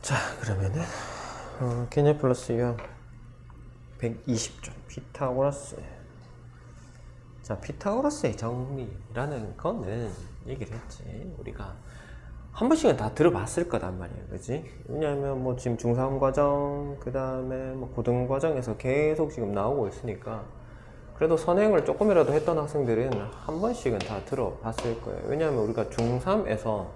자, 그러면은 개념 플러스 유형 120쪽 피타고라스. 자, 피타고라스의 정리라는 거는 얘기를 했지. 우리가 한 번씩은 다 들어봤을 거단 말이에요, 그지? 왜냐하면 뭐 지금 중3 과정, 그 다음에 뭐 고등 과정에서 계속 지금 나오고 있으니까 그래도 선행을 조금이라도 했던 학생들은 한 번씩은 다 들어봤을 거예요. 왜냐하면 우리가 중3에서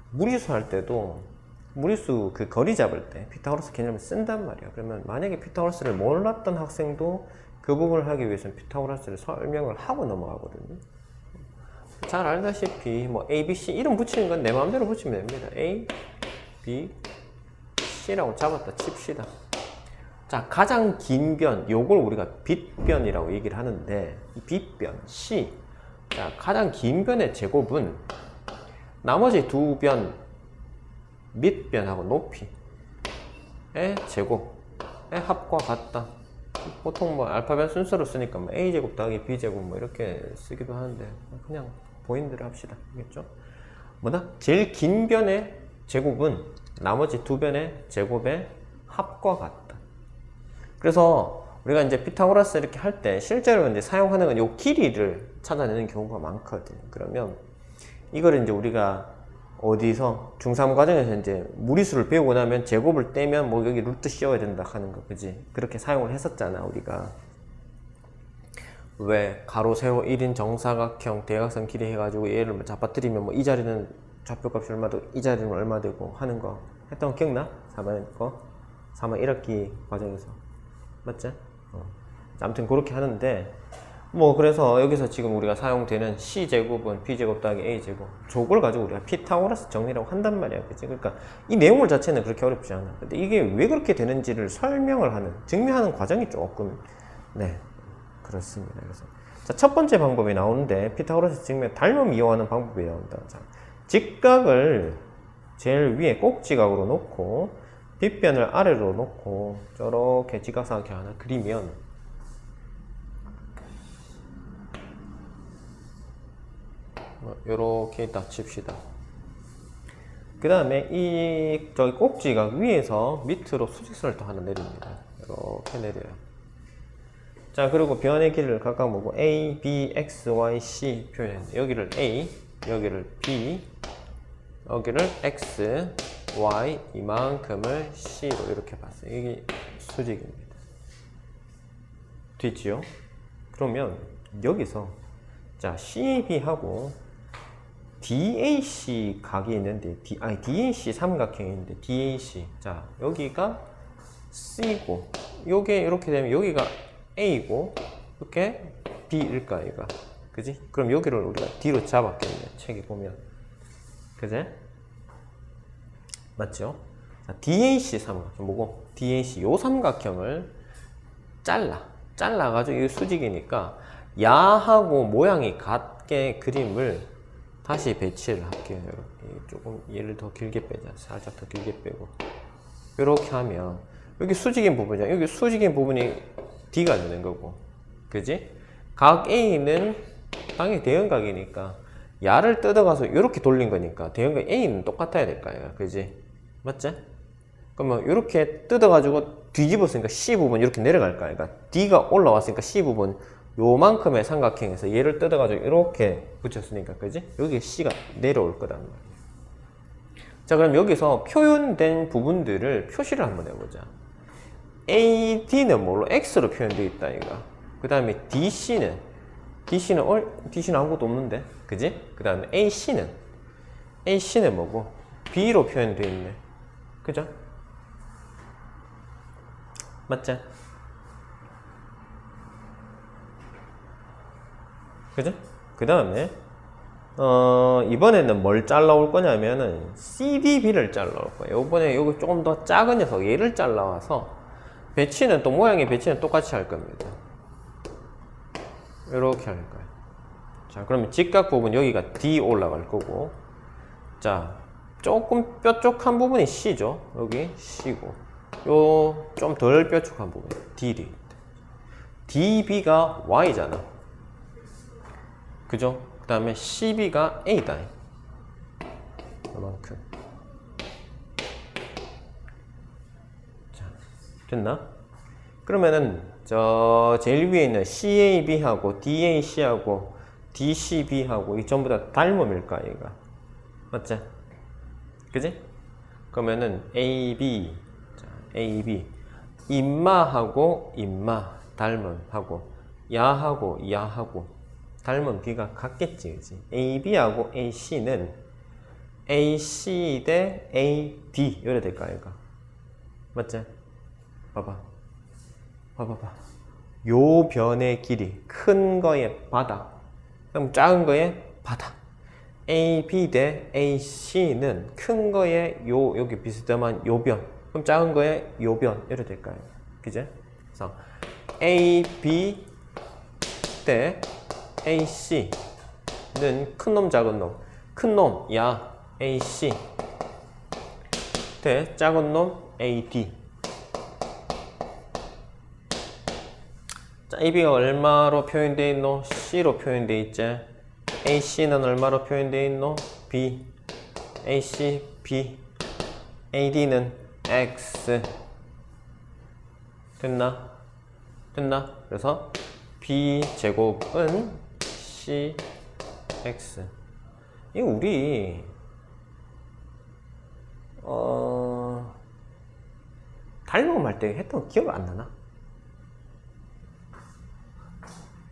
무리수 할 때도 무리수 그 거리 잡을 때 피타고라스 개념을 쓴단 말이야. 그러면 만약에 피타고라스를 몰랐던 학생도 그 부분을 하기 위해서는 피타고라스를 설명을 하고 넘어가거든요. 잘 알다시피 뭐 A, B, C 이름 붙이는 건 내 마음대로 붙이면 됩니다. A, B, C라고 잡았다 칩시다. 자, 가장 긴 변, 요걸 우리가 빗변이라고 얘기를 하는데 이 빗변, C. 자, 가장 긴 변의 제곱은 나머지 두 변, 밑변하고 높이의 제곱의 합과 같다. 보통 뭐 알파벳 순서로 쓰니까 뭐 A제곱 더하기 B제곱 뭐 이렇게 쓰기도 하는데 그냥 보인 대로 합시다. 알겠죠? 뭐다? 제일 긴 변의 제곱은 나머지 두 변의 제곱의 합과 같다. 그래서 우리가 이제 피타고라스 이렇게 할 때 실제로 이제 사용하는 건 요 길이를 찾아내는 경우가 많거든. 그러면 이거를 이제 우리가 어디서 중3 과정에서 이제 무리수를 배우고 나면 제곱을 떼면 뭐 여기 루트 씌워야 된다 하는 거, 그지? 그렇게 사용을 했었잖아, 우리가. 왜 가로 세로 1인 정사각형 대각선 길이 해가지고 얘를 뭐 잡아뜨리면 뭐 이 자리는 좌표값이 얼마 되고 이 자리는 얼마 되고 하는 거 했던 거 기억나? 4번 거? 4번 1학기 과정에서 맞지? 아무튼 그렇게 하는데 뭐 그래서 여기서 지금 우리가 사용되는 C제곱은 B제곱 더하기 A제곱 저걸 가지고 우리가 피타고라스 정리라고 한단 말이야, 그치? 그러니까 이 내용물 자체는 그렇게 어렵지 않아. 근데 이게 왜 그렇게 되는지를 설명을 하는, 증명하는 과정이 조금 그렇습니다. 그래서 자, 첫 번째 방법이 나오는데 피타고라스 증명 닮음 이용하는 방법이 나온다. 자, 직각을 제일 위에 꼭지각으로 놓고 빗변을 아래로 놓고 저렇게 직각삼각형 하나 그리면 요렇게 딱 칩시다. 그 다음에 이 저기 꼭지각 위에서 밑으로 수직선을 또 하나 내립니다. 이렇게 내려요. 자, 그리고 변의 길이를 각각 보고 A, B, X, Y, C 표현. 여기를 A, 여기를 B, 여기를 X, Y 이만큼을 C로 이렇게 봤어요. 이게 수직입니다. 됐지요? 그러면 여기서 자, CAB하고 DAC 각이 있는데, DAC 삼각형이 있는데, DAC. 자, 여기가 C고, 요게 이렇게 되면 여기가 A고, 이렇게 B일까, 얘가. 그지? 그럼 여기를 우리가 D로 잡았겠네, 책에 보면. 그지? 맞죠? 자, DAC 삼각형, 뭐고? DAC, 요 삼각형을 잘라가지고, 이게 수직이니까, 야하고 모양이 같게 그림을 다시 배치를 할게요. 이렇게 조금 얘를 더 길게 빼자. 살짝 더 길게 빼고 이렇게 하면 여기 수직인 부분이야. 여기 수직인 부분이 D가 되는 거고, 그지? 각 A는 당연히 대형각이니까 야를 뜯어가서 이렇게 돌린 거니까 대형각 A는 똑같아야 될 거 아니야, 그지? 맞지? 그러면 이렇게 뜯어가지고 뒤집었으니까 C 부분 이렇게 내려갈 거 아니야. 그러니까 D가 올라왔으니까 C 부분 요만큼의 삼각형에서 얘를 뜯어가지고 이렇게 붙였으니까, 그지? 여기 C가 내려올 거란 말이에요. 자, 그럼 여기서 표현된 부분들을 표시를 한번 해보자. AD는 뭘로? X로 표현되어 있다, 이거. 그 다음에 DC는 아무것도 없는데, 그지? 그 다음에 AC는 뭐고? B로 표현되어 있네. 그죠? 맞지? 그죠? 그 다음에 이번에는 뭘 잘라올 거냐면은 CDB를 잘라올 거예요. 이번에 요거 조금 더 작은 녀석 얘를 잘라와서 배치는 또 모양의 배치는 똑같이 할 겁니다. 이렇게 할 거예요. 자, 그러면 직각 부분 여기가 D 올라갈 거고, 자, 조금 뾰족한 부분이 C죠. 여기 C고, 요 좀 덜 뾰족한 부분 D이 DB가 Y잖아. 그죠? 그 다음에 CB가 A다. 이만큼. 됐나? 그러면은 저 제일 위에 있는 CAB하고 DAC하고 DCB하고 이 전부 다 닮음일까 얘가? 맞지? 그지? 그러면은 AB, 자, AB 임마하고 임마 닮음하고 야하고 야하고 닮은 비가 같겠지, 그지? AB하고 AC는 AC 대 AD 이래 될까 얘가? 맞지? 봐봐. 요 변의 길이 큰 거의 바닥, 그럼 작은 거의 바닥. AB 대 AC는 큰 거의 여기 비스듬한 요 변, 그럼 작은 거의 요 변 이래 될까요? 그죠? 그래서 AB 대 AC는 큰 놈 작은 놈, 큰 놈 야 AC 대 작은 놈 AD. 자, AB가 얼마로 표현되어 있노? C로 표현되어 있지. AC는 얼마로 표현되어 있노? B. AC, B. AD는 X. 됐나? 그래서 B 제곱은 CX. 이거 우리 닮음 할 때 했던 거 기억 안 나나?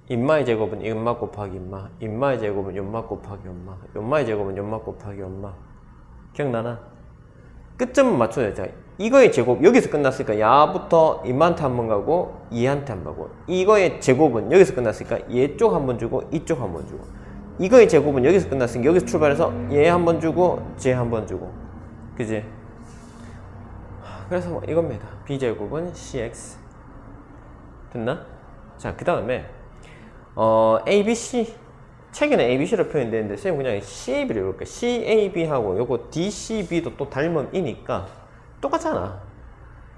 임마의 제곱은 임마 곱하기 임마, 임마의 제곱은 연마 곱하기 연마, 연마의 제곱은 연마 곱하기 연마. 기억나나? 끝점은 맞춰야 돼. 이거의 제곱 여기서 끝났으니까 야부터 임마한테 한 번 가고 얘한테 한 번 가고, 이거의 제곱은 여기서 끝났으니까 얘 쪽 한 번 주고 이쪽 한 번 주고, 이거의 제곱은 여기서 끝났으니까 여기서 출발해서 얘 한 번 주고 쟤 한 번 주고, 그지? 그래서 뭐 이겁니다. B제곱은 CX. 됐나? 자, 그 다음에 ABC, 책에는 ABC로 표현되는데 선생님 그냥 CAB를 해볼게요. CAB하고 요거 DCB도 또 닮음이니까 똑같잖아.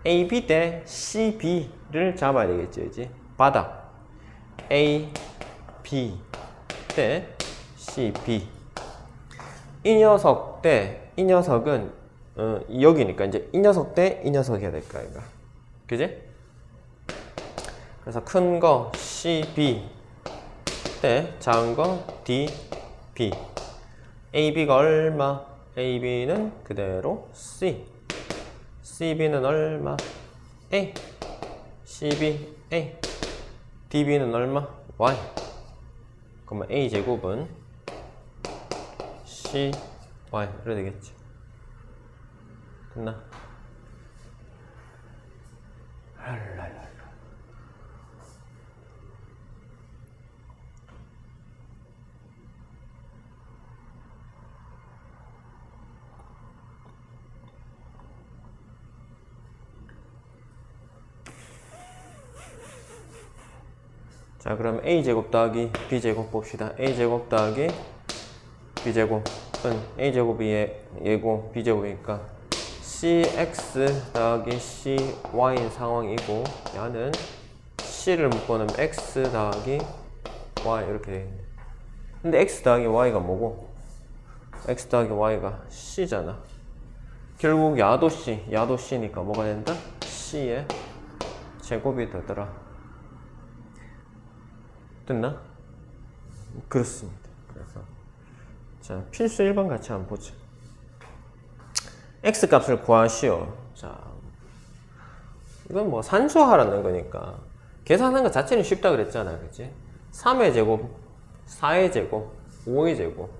AB 대 CB를 잡아야 되겠지, 그지? 바닥 AB 대 CB. 이 녀석 대 이 녀석은 여기니까 이제 이 녀석 대 이 녀석 해야 될까, 이거. 그지? 그래서 큰 거 CB 대 작은 거 DB. AB가 얼마? AB는 그대로 C. CB는 얼마? A. CB A. DB는 얼마? Y. 그러면 A 제곱은 CY 이래 되겠지. 됐나? 자, 그럼 A제곱 더하기 B제곱 봅시다. A제곱 더하기 B제곱은 A제곱이 얘고 B제곱이니까 CX 더하기 CY인 상황이고, 얘는 C를 묶어놓으면 X 더하기 Y 이렇게 되겠네. 근데 X 더하기 Y가 뭐고? X 더하기 Y가 C잖아. 결국 야도 C니까 뭐가 된다? C의 제곱이 되더라. 됐나? 그렇습니다. 그래서 자, 필수 1번 같이 한번 보자. X 값을 구하시오. 자, 이건 뭐 산수하라는 거니까 계산하는 것 자체는 쉽다 그랬잖아, 그치? 3의 제곱, 4의 제곱, 5의 제곱.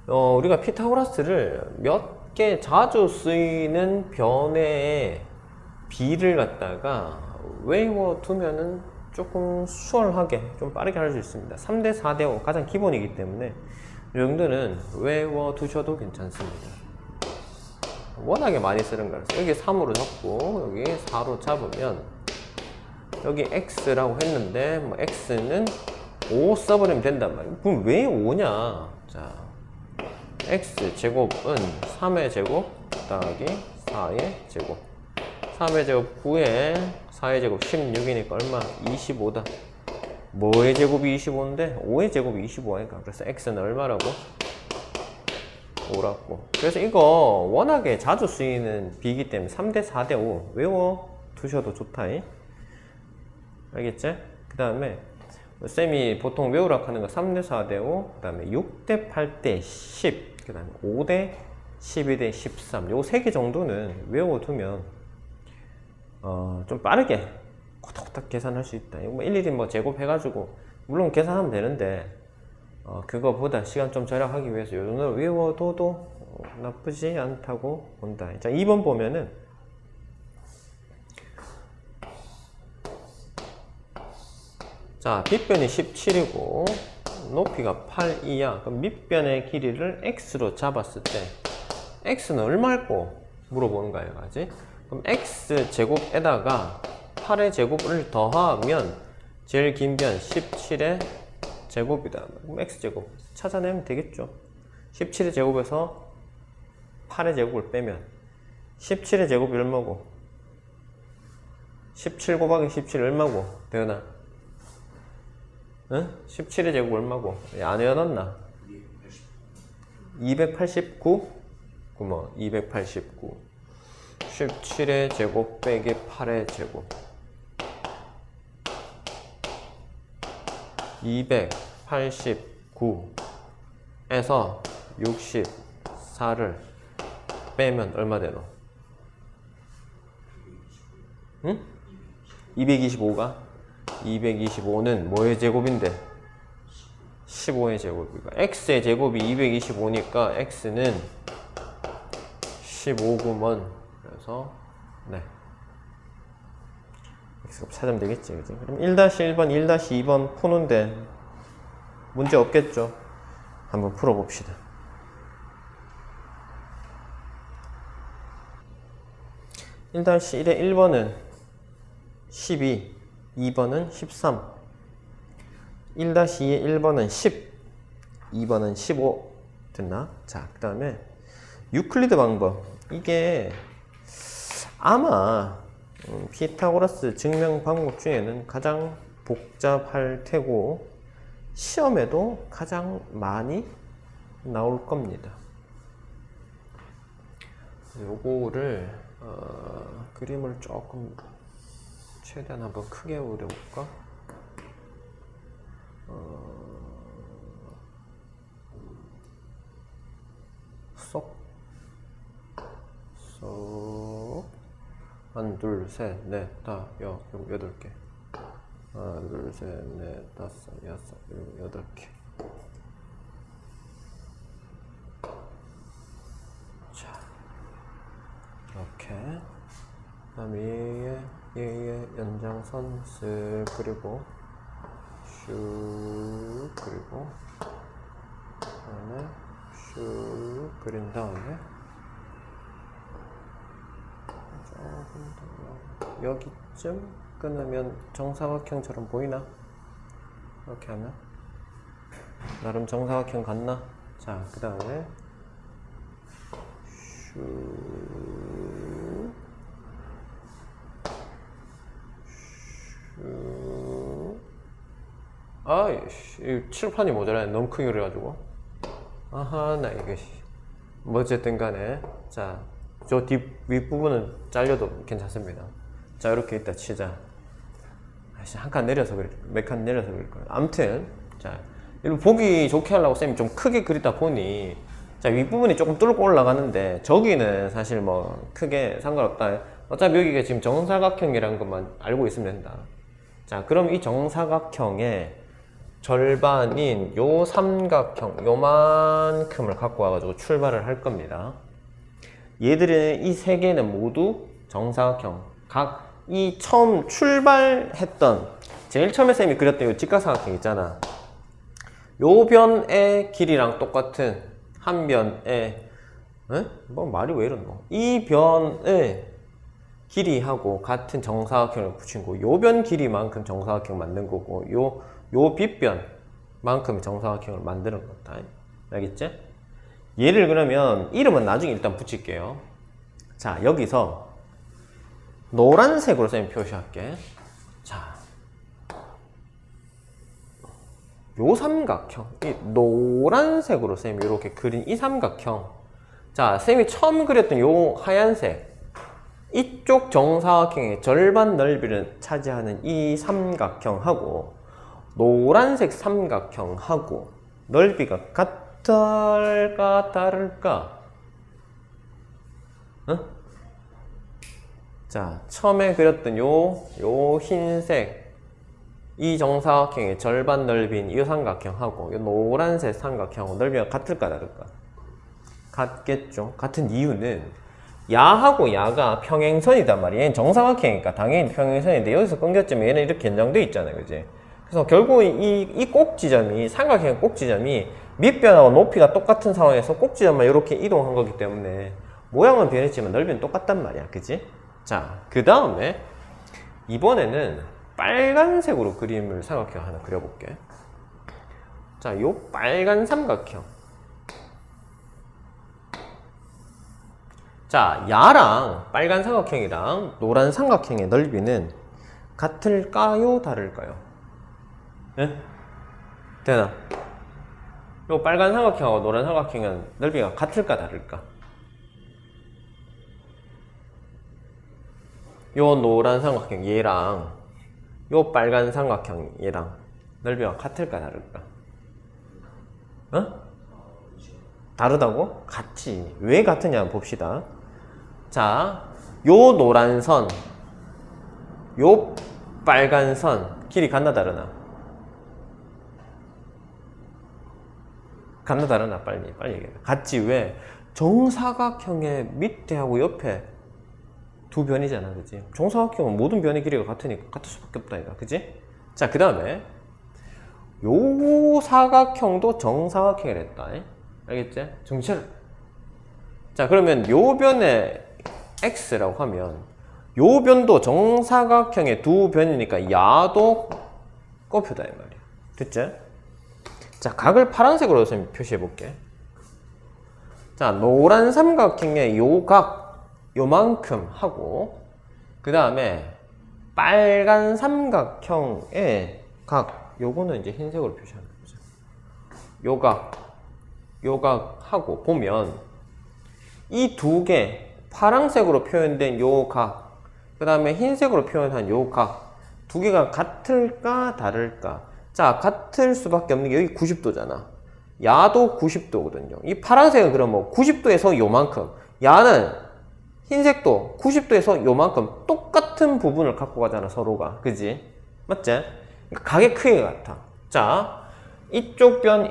우리가 피타고라스를 몇 개 자주 쓰이는 변의 비를 갖다가 외워두면은 조금 수월하게 좀 빠르게 할 수 있습니다. 3대 4대 5 가장 기본이기 때문에 이 정도는 외워두셔도 괜찮습니다. 워낙에 많이 쓰는 거라서 여기 3으로 잡고 여기 4로 잡으면 여기 X라고 했는데 뭐 X는 5 써버리면 된단 말이에요. 그럼 왜 5냐? 자, X 제곱은 3의 제곱 더하기 4의 제곱. 3의 제곱 9에 4의 제곱 16이니까 얼마? 25다. 뭐의 제곱이 25인데? 5의 제곱이 25니까. 그래서 x는 얼마라고? 5라고. 그래서 이거 워낙에 자주 쓰이는 비이기 때문에 3대 4대 5 외워 두셔도 좋다. 알겠지? 그 다음에 쌤이 보통 외우라고 하는 거 3대 4대 5, 그 다음에 6대 8대 10, 그 다음에 5대 12대 13, 요 3개 정도는 외워두면 좀 빠르게 코닥코닥 계산할 수 있다. 이거 뭐 일일이 뭐 제곱해가지고 물론 계산하면 되는데 그거보다 시간 좀 절약하기 위해서 요 정도를 외워둬도 나쁘지 않다고 본다. 자, 2번 보면은 자, 빗변이 17이고 높이가 8이야. 그럼 밑변의 길이를 x로 잡았을 때 x는 얼마일고 물어보는 거야, 이거지? 그럼 x 제곱에다가 8의 제곱을 더하면 제일 긴 변 17의 제곱이다. 그럼 x 제곱 찾아내면 되겠죠. 17의 제곱에서 8의 제곱을 빼면 17의 제곱이 얼마고? 17 곱하기 17 얼마고? 대현아, 응? 17의 제곱 얼마고? 안 외워놨나? 289? 그뭐 289 17의 제곱 빼기 8의 제곱 289에서 64를 빼면 얼마 되노? 응? 225가? 225는 뭐의 제곱인데? 15의 제곱이니까 x의 제곱이 225니까 x는 15구먼. 그래서 네, x값 찾으면 되겠지, 그지? 그럼 1-1번, 1-2번 푸는데 문제 없겠죠? 한번 풀어봅시다. 1-1의 1번은 12, 2번은 13, 1-2의 1번은 10, 2번은 15 됐나? 자, 그 다음에 유클리드 방법. 이게 아마 피타고라스 증명 방법 중에는 가장 복잡할 테고 시험에도 가장 많이 나올 겁니다. 요거를 그림을 조금 최대한 한번 크게 그려볼까? 하나, 둘, 셋, 넷, 다, 여덟 개. 하나, 둘, 셋, 넷, 다섯, 여섯, 일곱, 여덟 개. 자, 이렇게. 그 다음에 얘의 연장선 쓱 그리고 슉 그리고 그 다음에 슉 그린 다음에 조금 더 여기쯤 끊으면 정사각형처럼 보이나? 이렇게 하면 나름 정사각형 같나? 자, 그 다음에 슉 아이씨, 칠판이 모자라네. 너무 크게 그래가지고. 아하, 나 이게 뭐 어쨌든 간에 자, 저 윗부분은 잘려도 괜찮습니다. 자, 이렇게 있다 치자. 한 칸 내려서 그릴 거예요. 몇 칸 내려서 그릴 거예요. 아무튼 자, 이거 보기 좋게 하려고 쌤이 좀 크게 그리다 보니 자, 윗부분이 조금 뚫고 올라가는데 저기는 사실 뭐 크게 상관없다. 어차피 여기가 지금 정사각형이라는 것만 알고 있으면 된다. 자, 그럼 이 정사각형의 절반인 요 삼각형 요만큼을 갖고 와가지고 출발을 할 겁니다. 얘들은 이 세 개는 모두 정사각형. 각 이 처음 출발했던 제일 처음에 쌤이 그렸던 요 직각삼각형 있잖아. 요 변의 길이랑 똑같은 한 변의 뭐 말이 왜 이러노? 이 변의 길이하고 같은 정사각형을 붙인 거. 요 변 길이만큼 정사각형 만든 거고 요 빗변만큼 정사각형을 만드는 거다. 알겠지? 얘를 그러면 이름은 나중에 일단 붙일게요. 자, 여기서 노란색으로 쌤이 표시할게. 자, 요 삼각형, 이 노란색으로 쌤이 이렇게 그린 이 삼각형. 자, 쌤이 처음 그렸던 요 하얀색 이쪽 정사각형의 절반 넓이를 차지하는 이 삼각형하고 노란색 삼각형하고 넓이가 같을까 다를까? 응? 자, 처음에 그렸던 요 흰색 이 정사각형의 절반 넓이인 이 삼각형하고 요 노란색 삼각형하고 넓이가 같을까 다를까? 같겠죠. 같은 이유는 야하고 야가 평행선이단 말이야. 얘는 정사각형이니까 당연히 평행선인데 여기서 끊겼지만 얘는 이렇게 연장돼 있잖아요. 그지? 그래서 결국 이 꼭지점이 삼각형 꼭지점이 밑변하고 높이가 똑같은 상황에서 꼭지점만 이렇게 이동한 거기 때문에 모양은 변했지만 넓이는 똑같단 말이야. 그지? 자, 그 다음에 이번에는 빨간색으로 그림을 삼각형 하나 그려볼게. 자, 요 빨간 삼각형. 자, 야랑 빨간 삼각형이랑 노란 삼각형의 넓이는 같을까요? 다를까요? 네? 되나? 요 빨간 삼각형하고 노란 삼각형은 넓이가 같을까 다를까? 요 노란 삼각형 얘랑 요 빨간 삼각형 얘랑 넓이가 같을까 다를까? 어? 다르다고? 같지. 왜 같으냐 한번 봅시다. 자, 요 노란 선, 요 빨간 선 길이 같나 다르나? 같나 다르나? 빨리 얘기해. 같지. 왜? 정사각형의 밑에하고 옆에 두 변이잖아, 그지? 정사각형은 모든 변의 길이가 같으니까 같을 수밖에 없다, 이거, 그지? 자, 그 다음에 요 사각형도 정사각형이랬다, 알겠지? 정체를. 자, 그러면 요 변의 x라고 하면 요 변도 정사각형의 두 변이니까 야도 꼽혀다, 이 말이야. 됐지? 자, 각을 파란색으로 선생님 표시해 볼게. 자, 노란 삼각형의 요 각, 요만큼 하고, 그 다음에 빨간 삼각형의 각, 요거는 이제 흰색으로 표시하는 거죠. 요 각 하고 보면 이 두 개, 파란색으로 표현된 요 각, 그 다음에 흰색으로 표현한 요 각, 두 개가 같을까 다를까? 자, 같을 수밖에 없는 게 여기 90도잖아. 야도 90도거든요. 이 파란색은 그럼 뭐 90도에서 요만큼, 야는 흰색도 90도에서 요만큼 똑같은 부분을 갖고 가잖아, 서로가. 그지? 맞지? 그러니까 각의 크기가 같아. 자, 이쪽 변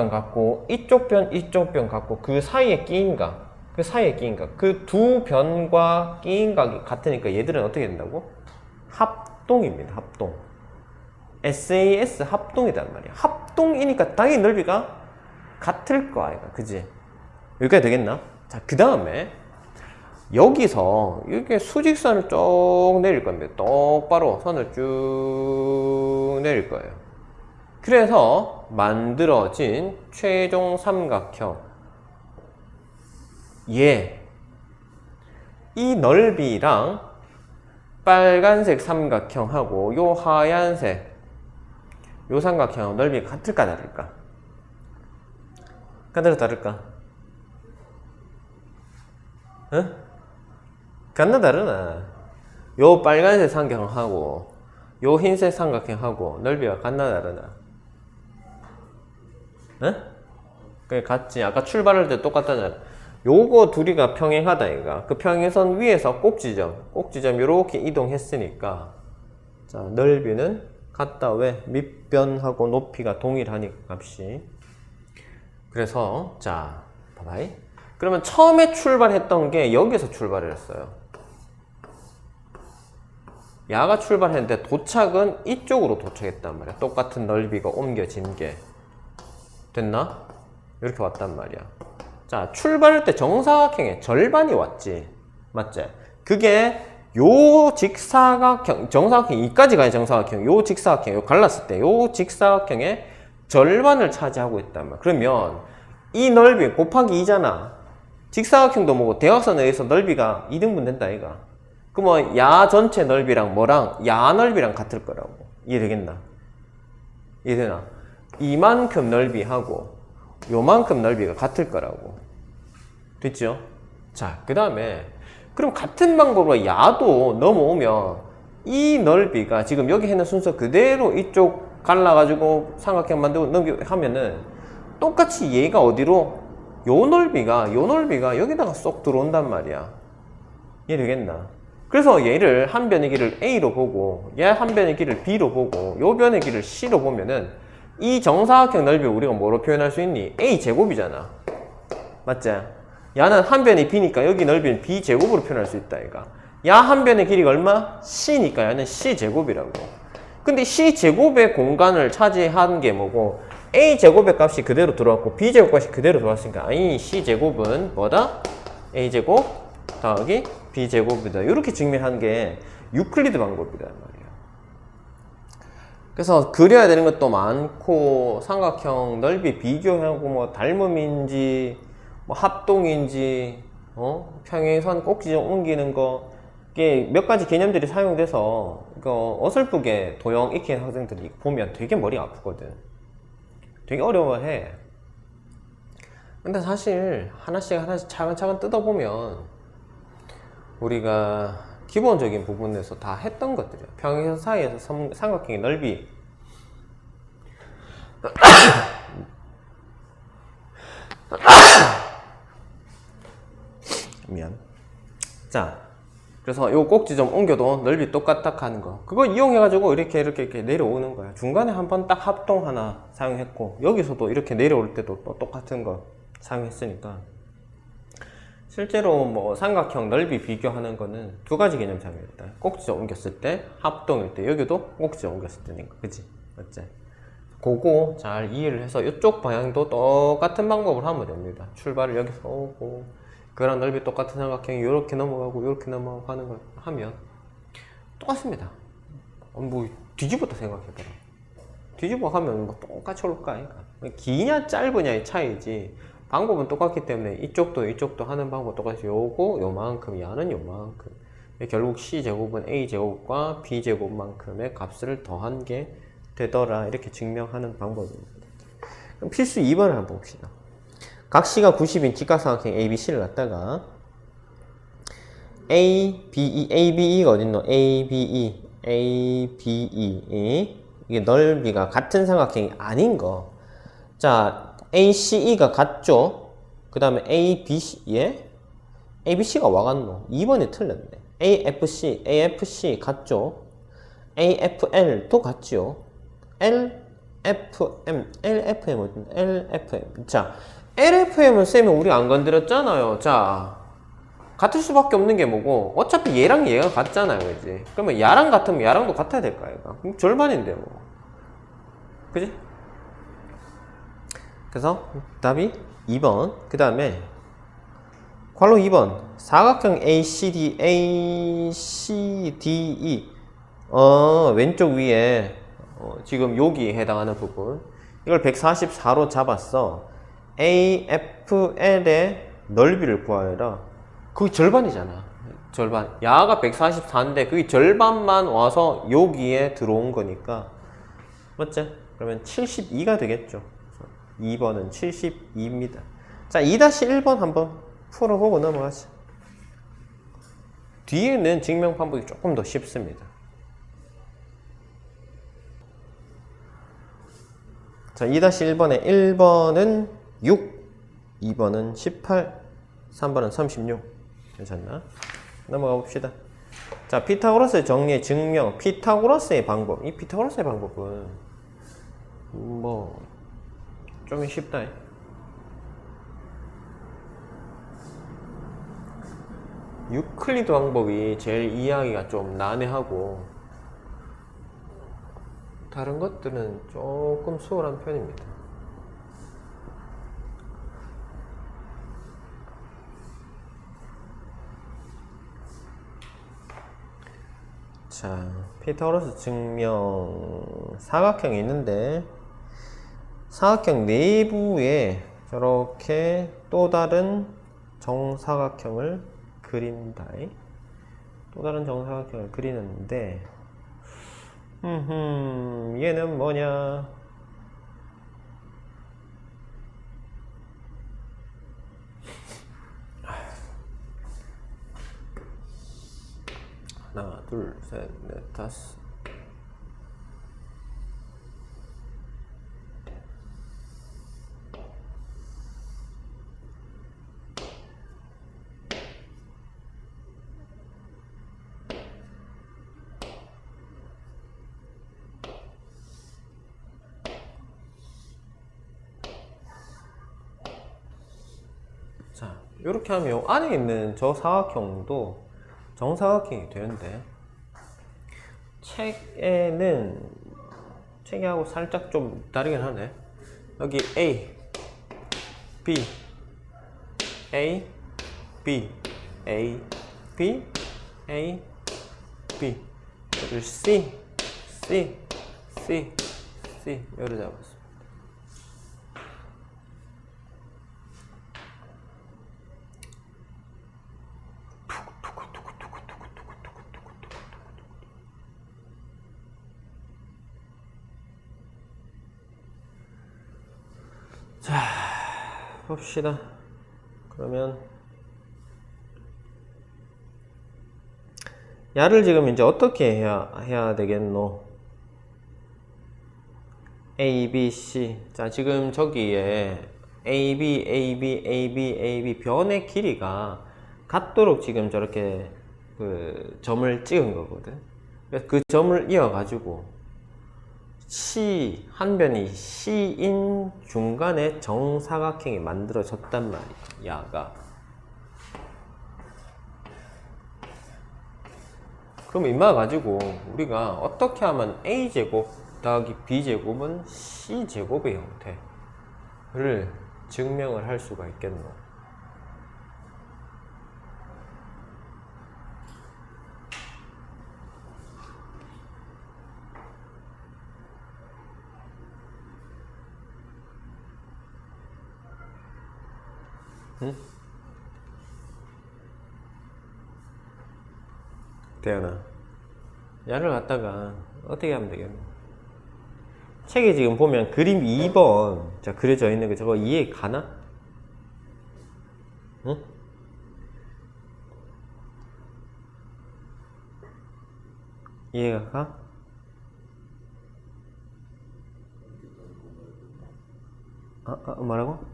같고, 이쪽 변 같고, 그 사이에 끼인 각, 그 두 변과 끼인 각이 같으니까 얘들은 어떻게 된다고? 합동입니다, 합동. SAS 합동이란 말이야. 합동이니까 당연히 넓이가 같을 거 아이가, 그지? 여기까지 되겠나? 자, 그 다음에 여기서 이렇게 수직선을 쭉 내릴 겁니다. 똑바로 선을 쭉 내릴 거예요. 그래서 만들어진 최종 삼각형, 이 넓이랑 빨간색 삼각형하고 요 하얀색 요 삼각형 넓이가 같을까 다를까? 같을까 다를까? 응? 같나 다르나? 요 빨간색 삼각형하고 요 흰색 삼각형하고 넓이가 같나 다르나? 응? 그게 같지. 아까 출발할 때 똑같다잖아. 요거 둘이가 평행하다 이가. 그 평행선 위에서 꼭지점 요렇게 이동했으니까 자, 넓이는 같다. 왜? 밑변하고 높이가 동일하니까 값이. 그래서 자, 봐봐요. 그러면 처음에 출발했던 게 여기서 출발을 했어요. 야가 출발했는데 도착은 이쪽으로 도착했단 말이야. 똑같은 넓이가 옮겨진 게. 됐나? 이렇게 왔단 말이야. 자, 출발할 때 정사각형의 절반이 왔지. 맞지? 그게 요 직사각형, 정사각형, 이까지 가는 정사각형, 요 직사각형, 요 갈랐을 때 요 직사각형의 절반을 차지하고 있단 말이야. 그러면 이 넓이 곱하기 2잖아. 직사각형도 뭐고 대각선에 의해서 넓이가 2등분 된다 이가. 그러면 야 전체 넓이랑 뭐랑 야 넓이랑 같을 거라고. 이해되겠나? 이해되나? 이만큼 넓이하고 요만큼 넓이가 같을 거라고. 됐죠? 자, 그 다음에 그럼 같은 방법으로 야도 넘어오면 이 넓이가 지금 여기 해놓은 순서 그대로 이쪽 갈라가지고 삼각형 만들고 넘겨 하면은 똑같이 얘가 어디로 요 넓이가 여기다가 쏙 들어온단 말이야. 이해되겠나? 그래서 얘를 한 변의 길을 A로 보고 얘 한 변의 길을 B로 보고 요 변의 길을 C로 보면은 이 정사각형 넓이 우리가 뭐로 표현할 수 있니? A제곱이잖아. 맞지? 야는 한 변의 B니까 여기 넓이는 B제곱으로 표현할 수 있다 이가. 야 한 변의 길이가 얼마? C니까 야는 C제곱이라고. 근데 C제곱의 공간을 차지한 게 뭐고 A제곱의 값이 그대로 들어왔고 B제곱 값이 그대로 들어왔으니까 아니 C제곱은 뭐다? A제곱 더하기 B제곱이다. 이렇게 증명한 게 유클리드 방법이다 말이야. 그래서 그려야 되는 것도 많고 삼각형 넓이 비교하고 뭐 닮음인지 뭐 합동인지 평행선 꼭지점 옮기는 거 이게 몇 가지 개념들이 사용돼서 이거 어설프게 도형 익히는 학생들이 보면 되게 머리 아프거든. 되게 어려워해. 근데 사실 하나씩 차근차근 뜯어보면 우리가 기본적인 부분에서 다 했던 것들이야. 평행선 사이에서 삼각형의 넓이 미안. 자, 그래서 요 꼭지 좀 옮겨도 넓이 똑같다 하는 거 그거 이용해가지고 이렇게 내려오는 거야. 중간에 한번 딱 합동 하나 사용했고 여기서도 이렇게 내려올 때도 또 똑같은 거 사용했으니까 실제로 뭐 삼각형 넓이 비교하는 거는 두 가지 개념 사용했다. 꼭지점 옮겼을 때, 합동일 때, 여기도 꼭지점 옮겼을 때니까, 그치? 맞지? 그거 잘 이해를 해서 이쪽 방향도 똑같은 방법을 하면 됩니다. 출발을 여기서 오고, 그랑 넓이 똑같은 삼각형이 이렇게 넘어가고, 이렇게 넘어가고 하는 걸 하면 똑같습니다. 뭐 뒤집었다 생각해봐라. 뒤집어 하면 뭐 똑같이 올까? 아닌가? 기냐 짧으냐의 차이지. 방법은 똑같기 때문에 이쪽도 하는 방법 똑같이 요거 요만큼 야는 요만큼 결국 C제곱은 A제곱과 B제곱만큼의 값을 더한 게 되더라 이렇게 증명하는 방법입니다. 그럼 필수 2번을 한번 봅시다. 각시가 90인 직각삼각형 ABC를 갖다가 ABE가 어딨노? ABE 이게 넓이가 같은 삼각형이 아닌 거. 자, ACE가 같죠? 그 다음에 ABC, 예? ABC가 와갔노? 2번이 틀렸네. AFC 같죠? AFL도 같죠? LFM 어딘데? LFM. 자, LFM은 쌤이 우리 안 건드렸잖아요. 자, 같을 수밖에 없는 게 뭐고, 어차피 얘랑 얘가 같잖아요. 그지? 그러면 야랑 같으면 야랑도 같아야 될 거 아이가? 그럼 절반인데 뭐. 그지? 그래서 답이 2번. 그 다음에 괄호 2번 사각형 ACDE 왼쪽 위에 지금 여기 해당하는 부분 이걸 144로 잡았어. AFL의 넓이를 구하여라. 그게 절반이잖아. 절반. 야가 144인데 그게 절반만 와서 여기에 들어온 거니까 맞지? 그러면 72가 되겠죠. 2번은 72입니다. 자, 2-1번 한번 풀어보고 넘어가자. 뒤에는 증명 방법이 조금 더 쉽습니다. 자, 2-1번에 1번은 6, 2번은 18, 3번은 36. 괜찮나? 넘어가 봅시다. 자, 피타고라스의 정리의 증명, 피타고라스의 방법. 이 피타고라스의 방법은 뭐 좀 쉽다. 유클리드 방법이 제일 이해하기가 좀 난해하고 다른 것들은 조금 수월한 편입니다. 자, 피타고라스 증명 사각형이 있는데 사각형 내부에 저렇게 또 다른 정사각형을 그린다. 또 다른 정사각형을 그리는데 얘는 뭐냐? 하나, 둘, 셋, 넷, 다섯. 자, 이렇게 하면 요 안에 있는 저 사각형도 정사각형이 되는데, 책하고 살짝 좀 다르긴 하네. 여기 A, B, A, B, A, B, A, B, 여기 C, C, C, C, 여기를 잡았습니다. 자, 봅시다. 그러면 야를 지금 이제 어떻게 해야 되겠노? A, B, C. 자, 지금 저기에 A, B, A, B, A, B, A, B 변의 길이가 같도록 지금 저렇게 그 점을 찍은 거거든. 그래서 그 점을 이어가지고 C, 한 변이 C인 중간에 정사각형이 만들어졌단 말이야, 야가. 그럼 이마 가지고 우리가 어떻게 하면 A제곱 더하기 B제곱은 C제곱의 형태를 증명을 할 수가 있겠노? 응? 대현아, 야를 갖다가 어떻게 하면 되겠노? 책에 지금 보면 그림 2번 자 그려져 있는 거 저거 이해 가나? 응? 이해가 가? 뭐라고?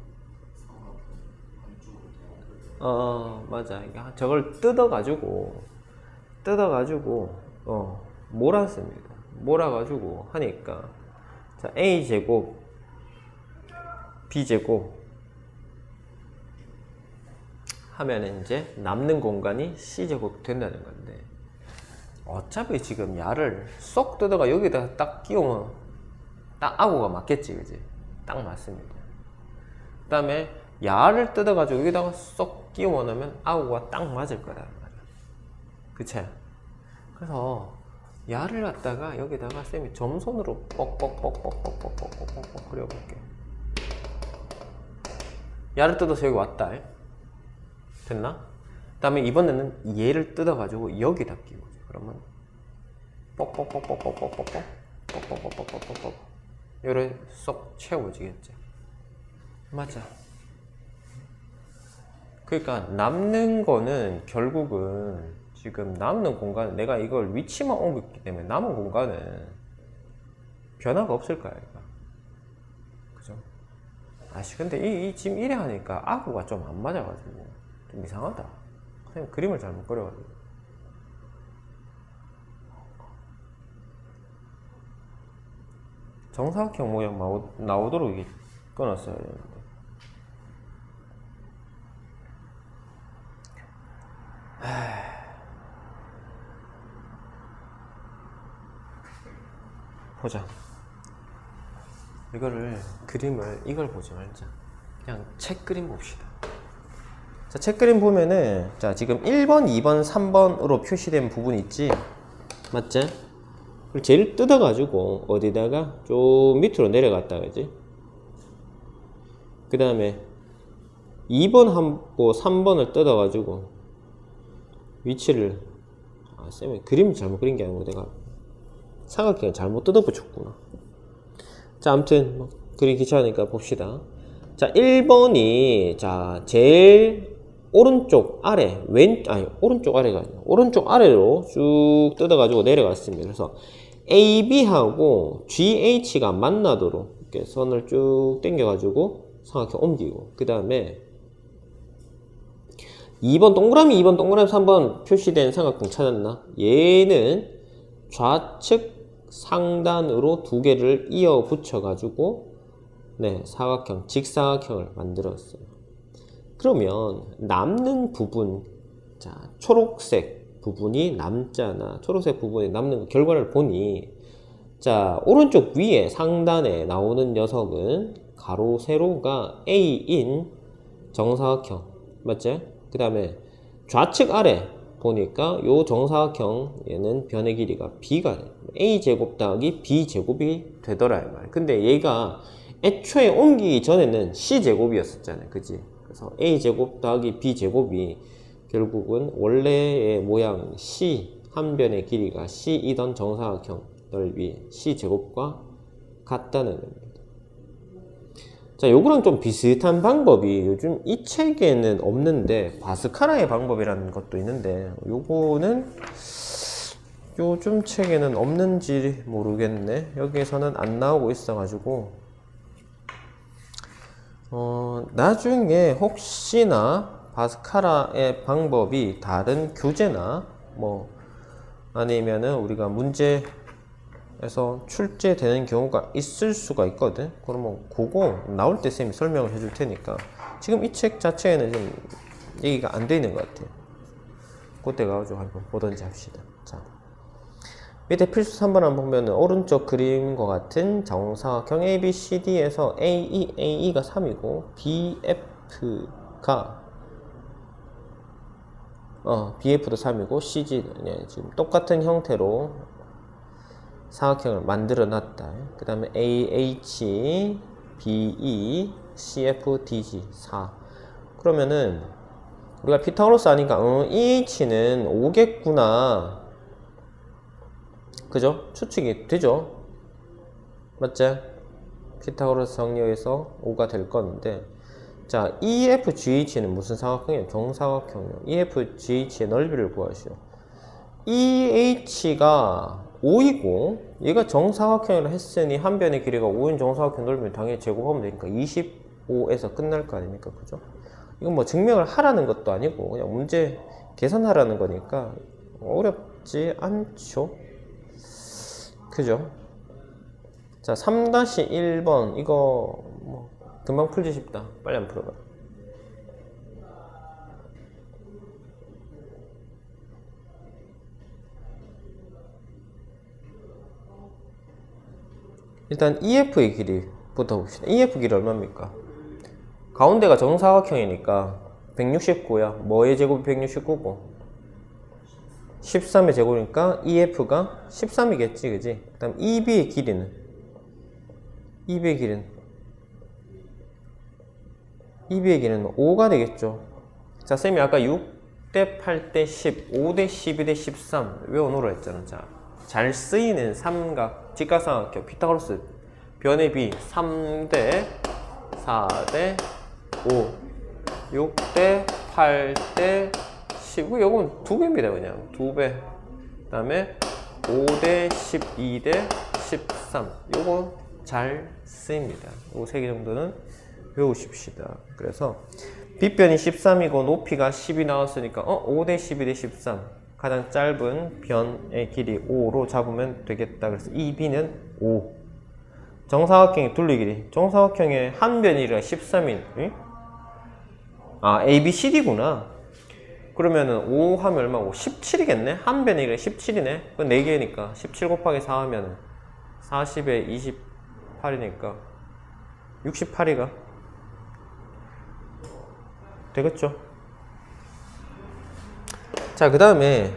맞아. 저걸 뜯어가지고 몰았습니다. 몰아가지고 하니까 자 A제곱 B제곱 하면 이제 남는 공간이 C제곱 된다는 건데, 어차피 지금 야를 쏙 뜯어가 여기다가 딱 끼우면 딱 아구가 맞겠지, 그지? 딱 맞습니다. 그 다음에 야를 뜯어가지고 여기다가 쏙 끼워 넣으면 아구가 딱 맞을 거란 말이야. 그치? 그래서 야를 갖다가 여기다가 쌤이 점선으로 뻑뻑뻑뻑뻑뻑뻑뻑뻑 그려볼게. 야를 뜯어서 여기 왔다. 됐나? 그 다음에 이번에는 얘를 뜯어가지고 여기다 끼우지. 그러면 뻑뻑뻑뻑뻑뻑뻑뻑뻑뻑뻑뻑뻑뻑 요래 쏙 채워지겠지. 맞아. 그러니까 남는 거는 결국은 지금 남는 공간은 내가 이걸 위치만 옮겼기 때문에 남은 공간은 변화가 없을 거야, 이거. 그죠? 근데 지금 이래 하니까 아구가 좀 안 맞아가지고 좀 이상하다. 그냥 그림을 잘못 그려가지고. 정사각형 모양 나오도록 이게 끊었어야 되는데. 보자. 이걸 보지 말자. 그냥 책 그림 봅시다. 자, 책 그림 보면은, 자, 지금 1번, 2번, 3번으로 표시된 부분 있지? 맞지? 그걸 쟤를 뜯어가지고, 어디다가 좀 밑으로 내려갔다, 그지? 그 다음에 2번하고 3번을 뜯어가지고, 위치를, 쌤이 그림을 잘못 그린 게 아니고 내가 사각형을 잘못 뜯어 붙였구나. 자, 아무튼 그리기 귀찮으니까 봅시다. 자, 1번이 자 제일 오른쪽 아래 오른쪽 아래가 아니라 오른쪽 아래로 쭉 뜯어가지고 내려갔습니다. 그래서 AB하고 GH가 만나도록 이렇게 선을 쭉 당겨가지고 삼각형 옮기고, 그 다음에 2번 동그라미 3번 표시된 삼각형 찾았나? 얘는 좌측 상단으로 두 개를 이어 붙여가지고 사각형, 직사각형을 만들었어요. 그러면 남는 부분, 자, 초록색 부분이 남잖아. 초록색 부분이 남는 결과를 보니, 자, 오른쪽 위에 상단에 나오는 녀석은 가로 세로가 A인 정사각형 맞지? 그 다음에 좌측 아래 보니까 요 정사각형 얘는 변의 길이가 B가 돼. A제곱 더하기 B제곱이 되더라 이 말. 근데 얘가 애초에 옮기기 전에는 C제곱이었었잖아요. 그지? 그래서 A제곱 더하기 B제곱이 결국은 원래의 모양 C 한 변의 길이가 C이던 정사각형 넓이 C제곱과 같다는 겁니다. 자, 요거랑 좀 비슷한 방법이 요즘 이 책에는 없는데 바스카라의 방법이라는 것도 있는데, 요거는 요즘 책에는 없는지 모르겠네. 여기에서는 안 나오고 있어가지고 나중에 혹시나 바스카라의 방법이 다른 교재나 뭐 아니면은 우리가 문제에서 출제되는 경우가 있을 수가 있거든. 그러면 그거 나올 때 쌤이 설명을 해줄 테니까, 지금 이 책 자체에는 좀 얘기가 안 돼 있는 것 같아요. 그때 가가지고 한번 보던지 합시다. 자, 밑에 필수 3번 한번 보면 오른쪽 그림과 같은 정사각형 ABCD에서 AE가 3이고 BF도 3이고 CG는 지금 똑같은 형태로 사각형을 만들어 놨다. 그 다음에 AH, BE, CF, DG 4. 그러면은 우리가 피타고라스 아니까 EH는 5겠구나. 그죠? 추측이 되죠? 맞지? 피타고라스 정리에서 5가 될 건데, 자, EFGH는 무슨 사각형이에요? 정사각형이에요. EFGH의 넓이를 구하시오. EH가 5이고 얘가 정사각형이라 했으니 한 변의 길이가 5인 정사각형 넓이면 당연히 제곱하면 되니까 25에서 끝날 거 아닙니까? 그죠? 이건 뭐 증명을 하라는 것도 아니고 그냥 문제 계산하라는 거니까 어렵지 않죠? 그죠? 자, 3-1번 이거 뭐 금방 풀지 싶다. 빨리 한번 풀어봐. 일단 EF의 길이부터 봅시다. EF 길이 얼마입니까? 가운데가 정사각형이니까 169야. 뭐의 제곱이 169고 13의 제곱이니까 EF가 13이겠지, 그지? 그 다음 EB의 길이는 5가 되겠죠. 자, 쌤이 아까 6대 8대 10, 5대 12대 13 외워놓으라 했잖아. 자, 잘 쓰이는 삼각, 직각삼각형, 피타고라스 변의 비 3대 4대 5, 6대 8대 19, 요건 2배입니다. 그냥 2배. 그 다음에 5대 12대 13, 요거 잘 쓰입니다. 요 3개 정도는 외우십시다. 그래서 빗변이 13이고 높이가 10이 나왔으니까 5대 12대 13, 가장 짧은 변의 길이 5로 잡으면 되겠다. 그래서 이 B는 5. 정사각형의 둘리 길이, 정사각형의 한 변이가 13인 ABCD구나. 그러면은 5 하면 얼마고? 17이겠네? 한 변이가 17이네? 그건 4개니까 17 곱하기 4 하면은 40에 28이니까 68이가 되겠죠? 자, 그 다음에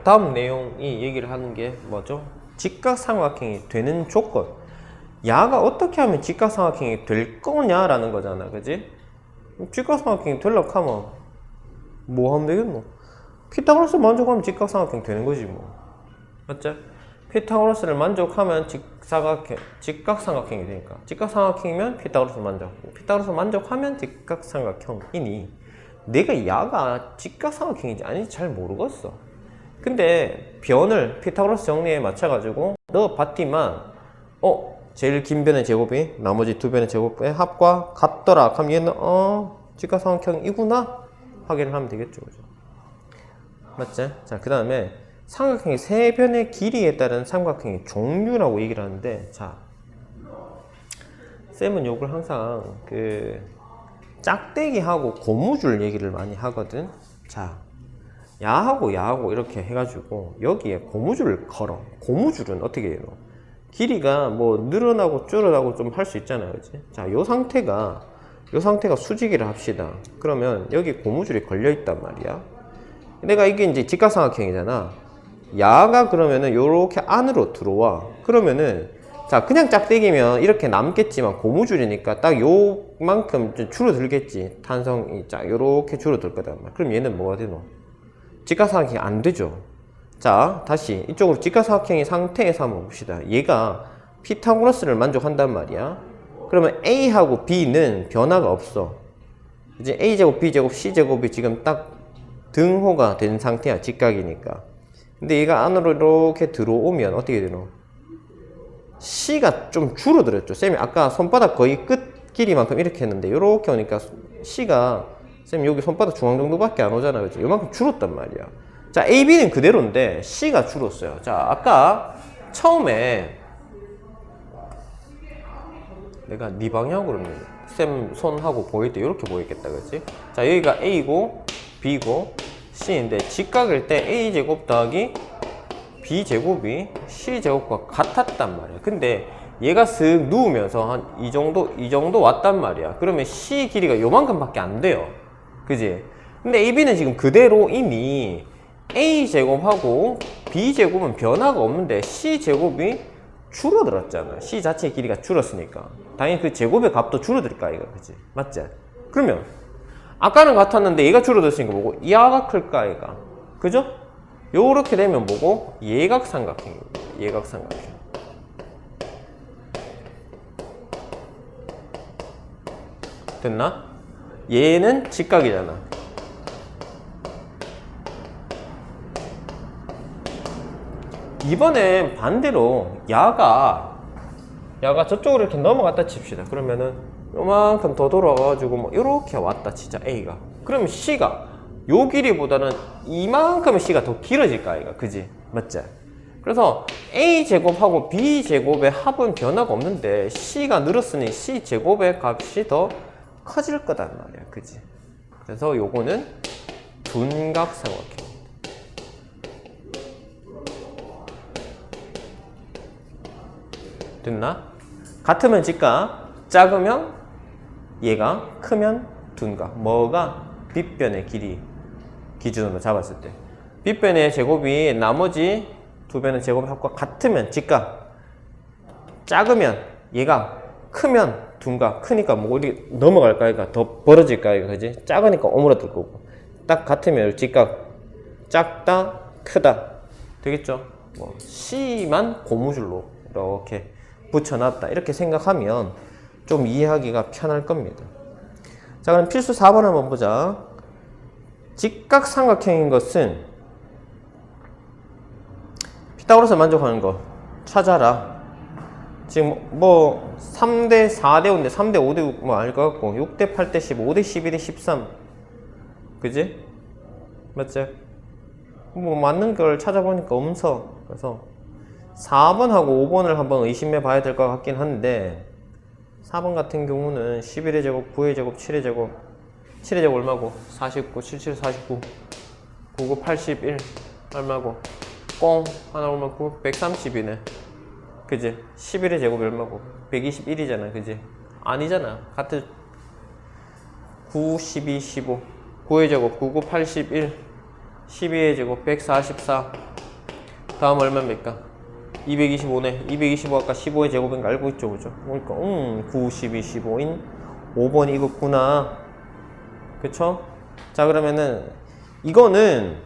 다음 내용이 얘기를 하는 게 뭐죠? 직각삼각형이 되는 조건. 야가 어떻게 하면 직각삼각형이 될 거냐라는 거잖아, 그지? 직각삼각형이 되려고 하면 뭐 하면 되겠노? 피타고라스 만족하면 직각삼각형 되는 거지 뭐. 맞지? 피타고라스를 만족하면 직각삼각형이 되니까 직각삼각형이면 피타고라스 만족하고 피타고라스 만족하면 직각삼각형이니 내가 야가 직각삼각형인지 아닌지 잘 모르겠어. 근데 변을 피타고라스 정리에 맞춰가지고 넣어봤더만 제일 긴 변의 제곱이 나머지 두 변의 제곱의 합과 같더라. 그럼 얘는 직각삼각형이구나 확인을 하면 되겠죠, 그죠? 맞지? 자, 그 다음에 삼각형의 세 변의 길이에 따른 삼각형의 종류라고 얘기를 하는데, 자, 쌤은 요걸 항상 그 짝대기하고 고무줄 얘기를 많이 하거든. 자, 야하고 야하고 이렇게 해가지고 여기에 고무줄을 걸어. 고무줄은 어떻게 해요? 길이가 뭐 늘어나고 줄어나고 좀 할 수 있잖아요, 그치? 자, 요 상태가 수직이라 합시다. 그러면 여기 고무줄이 걸려 있단 말이야. 내가 이게 이제 직각삼각형이잖아. 야가 그러면은 요렇게 안으로 들어와. 그러면은 자, 그냥 짝대기면 이렇게 남겠지만 고무줄이니까 딱 요만큼 줄어들겠지. 탄성이 자, 요렇게 줄어들 거단 말이야. 그럼 얘는 뭐가 되노? 직각삼각형이 안 되죠. 자, 다시 이쪽으로 직각삼각형의 상태에서 한번 봅시다. 얘가 피타고라스를 만족한단 말이야. 그러면 A하고 B는 변화가 없어. 이제 A제곱, B제곱, C제곱이 지금 딱 등호가 된 상태야. 직각이니까. 근데 얘가 안으로 이렇게 들어오면 어떻게 되노? C가 좀 줄어들었죠. 쌤이 아까 손바닥 거의 끝 길이만큼 이렇게 했는데 이렇게 오니까 C가 쌤 여기 손바닥 중앙 정도밖에 안 오잖아요. 그죠? 요만큼 줄었단 말이야. 자, A, B는 그대로인데 C가 줄었어요. 자, 아까 처음에 내가 네 방향으로 쌤 손하고 보일 때 이렇게 보이겠다, 그치? 자, 여기가 A고 B고 C인데 직각일 때 A제곱 더하기 B제곱이 C제곱과 같았단 말이야. 근데 얘가 쓱 누우면서 한 이 정도 왔단 말이야. 그러면 C 길이가 요만큼 밖에 안 돼요. 그지? 근데 AB는 지금 그대로 이미 A제곱하고 B제곱은 변화가 없는데 C제곱이 줄어들었잖아. C 자체의 길이가 줄었으니까. 당연히 그 제곱의 값도 줄어들까, 이거. 그지? 맞지? 그러면 아까는 같았는데 얘가 줄어들었으니까 뭐고? 얘가 클까, 얘가. 그죠? 요렇게 되면 뭐고? 예각삼각형입니다. 예각삼각형. 됐나? 얘는 직각이잖아. 이번엔 반대로 야가 저쪽으로 이렇게 넘어갔다 칩시다. 그러면은 요만큼 더 돌아가가지고 뭐 이렇게 왔다 치자, A가. 그러면 C가 요 길이보다는 이만큼의 C가 더 길어질까, 아이가. 그지? 맞지? 그래서 A제곱하고 B제곱의 합은 변화가 없는데 C가 늘었으니 C제곱의 값이 더 커질 거단 말이야. 그지? 그래서 요거는 둔각삼각형. 됐나? 같으면 직각, 작으면 얘가, 크면 둔각. 뭐가? 빗변의 길이 기준으로 잡았을 때. 빗변의 제곱이 나머지 두 변의 제곱의 합과 같으면 직각, 작으면 얘가, 크면 둔각. 크니까 뭐 우리 넘어갈까, 이가 더 벌어질까, 이가. 그지? 작으니까 오므라들 거고. 딱 같으면 직각, 작다, 크다. 되겠죠? 뭐 C만 고무줄로 이렇게 붙여놨다, 이렇게 생각하면 좀 이해하기가 편할 겁니다. 자, 그럼 필수 4번 한번 보자. 직각삼각형인 것은 피타고라스 만족하는 거 찾아라. 지금 뭐 3대 4대 5인데 3대 5대 6 뭐 알 것 같고 6대 8대 10, 5대 12대 13. 그지? 맞지? 뭐 맞는 걸 찾아보니까 없어. 그래서 4번하고 5번을 한번 의심해 봐야 될 것 같긴 한데 4번 같은 경우는 11의 제곱, 9의 제곱, 7의 제곱 7의 제곱 얼마고? 49, 77, 49 99, 81 얼마고? 꽁 하나 오면 9, 130이네. 그지? 11의 제곱이 얼마고? 121이잖아. 그지? 아니잖아. 같은 9, 12, 15 9의 제곱, 99, 81 12의 제곱, 144 다음 얼마입니까? 225네. 225 아까 15의 제곱인 거 알고 있죠, 그죠? 그러니까 9, 12, 15인 5번이 이거구나. 그쵸? 자, 그러면은 이거는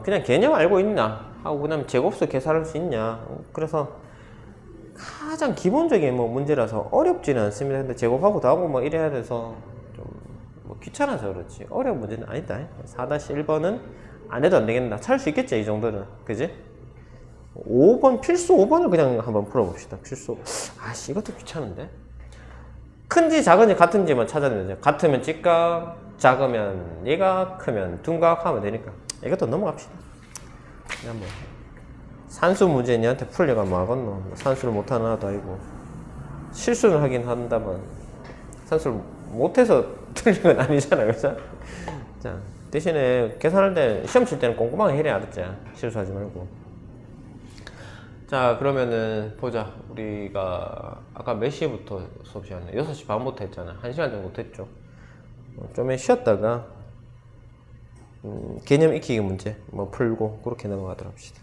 그냥 개념 알고 있나 하고 그 다음에 제곱수 계산할 수 있냐. 그래서 가장 기본적인 뭐 문제라서 어렵지는 않습니다. 근데 제곱하고 더하고 뭐 이래야 돼서 좀 뭐 귀찮아서 그렇지 어려운 문제는 아니다. 4-1번은 안 해도 안 되겠나. 찾을 수 있겠지 이 정도는. 그지? 5번 필수 5번을 그냥 한번 풀어봅시다. 필수. 아씨 이것도 귀찮은데. 큰지 작은지 같은지만 찾아내면 되죠. 같으면 직각, 작으면 예각, 크면 둔각 하면 되니까 이것도 넘어갑시다. 그냥 뭐 산수 문제 니한테 풀려가 뭐 하겠노. 산수를 못하는 아도 아니고 실수는 하긴 한다만 산수를 못해서 틀린 건 아니잖아. 그죠? 자, 대신에 계산할 때 시험 칠 때는 꼼꼼하게 해야 알았지. 실수하지 말고. 자, 그러면은 보자. 우리가 아까 몇 시부터 수업 시간에 6시 반부터 했잖아. 1시간 정도 됐죠. 좀 쉬었다가 개념 익히기 문제 뭐 풀고 그렇게 넘어가도록 합시다.